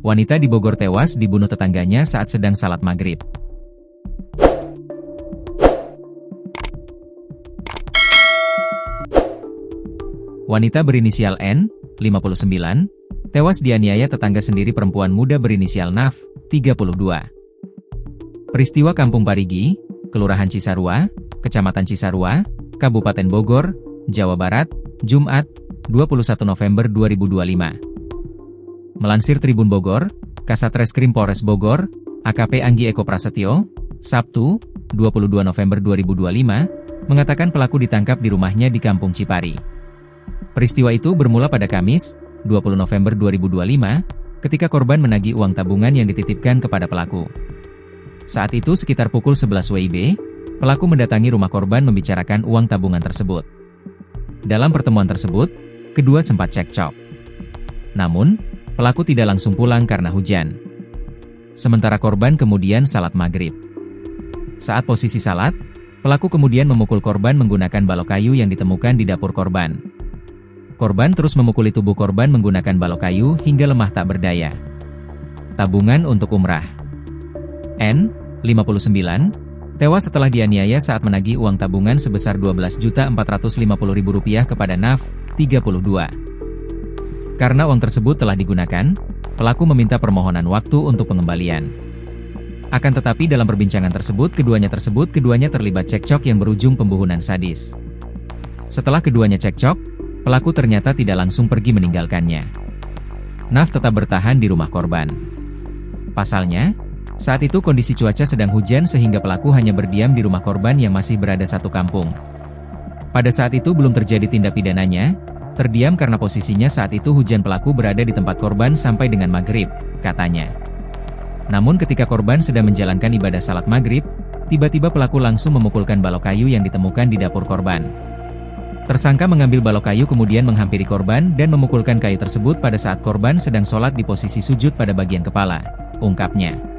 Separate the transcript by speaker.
Speaker 1: Wanita di Bogor tewas dibunuh tetangganya saat sedang salat maghrib. Wanita berinisial N, 59, tewas dianiaya tetangga sendiri perempuan muda berinisial Naf, 32. Peristiwa Kampung Parigi, Kelurahan Cisarua, Kecamatan Cisarua, Kabupaten Bogor, Jawa Barat, Jumat, 21 November 2025. Melansir Tribun Bogor, Kasat Reskrim Polres Bogor, AKP Anggi Eko Prasetyo, Sabtu, 22 November 2025, mengatakan pelaku ditangkap di rumahnya di Kampung Cipari. Peristiwa itu bermula pada Kamis, 20 November 2025, ketika korban menagih uang tabungan yang dititipkan kepada pelaku. Saat itu sekitar pukul 11 WIB, pelaku mendatangi rumah korban membicarakan uang tabungan tersebut. Dalam pertemuan tersebut, kedua sempat cekcok. Namun, pelaku tidak langsung pulang karena hujan. Sementara korban kemudian salat maghrib. Saat posisi salat, pelaku kemudian memukul korban menggunakan balok kayu yang ditemukan di dapur korban. Korban terus memukuli tubuh korban menggunakan balok kayu hingga lemah tak berdaya. Tabungan untuk umrah. N, 59, tewas setelah dianiaya saat menagih uang tabungan sebesar Rp12.450.000 kepada Naf, 32. Karena uang tersebut telah digunakan, pelaku meminta permohonan waktu untuk pengembalian. Akan tetapi dalam perbincangan tersebut keduanya terlibat cekcok yang berujung pembunuhan sadis. Setelah keduanya cekcok, pelaku ternyata tidak langsung pergi meninggalkannya. Naf tetap bertahan di rumah korban. Pasalnya, saat itu kondisi cuaca sedang hujan sehingga pelaku hanya berdiam di rumah korban yang masih berada satu kampung. Pada saat itu belum terjadi tindak pidananya, terdiam karena posisinya saat itu hujan pelaku berada di tempat korban sampai dengan maghrib, katanya. Namun ketika korban sedang menjalankan ibadah salat maghrib, tiba-tiba pelaku langsung memukulkan balok kayu yang ditemukan di dapur korban. Tersangka mengambil balok kayu kemudian menghampiri korban dan memukulkan kayu tersebut pada saat korban sedang sholat di posisi sujud pada bagian kepala, ungkapnya.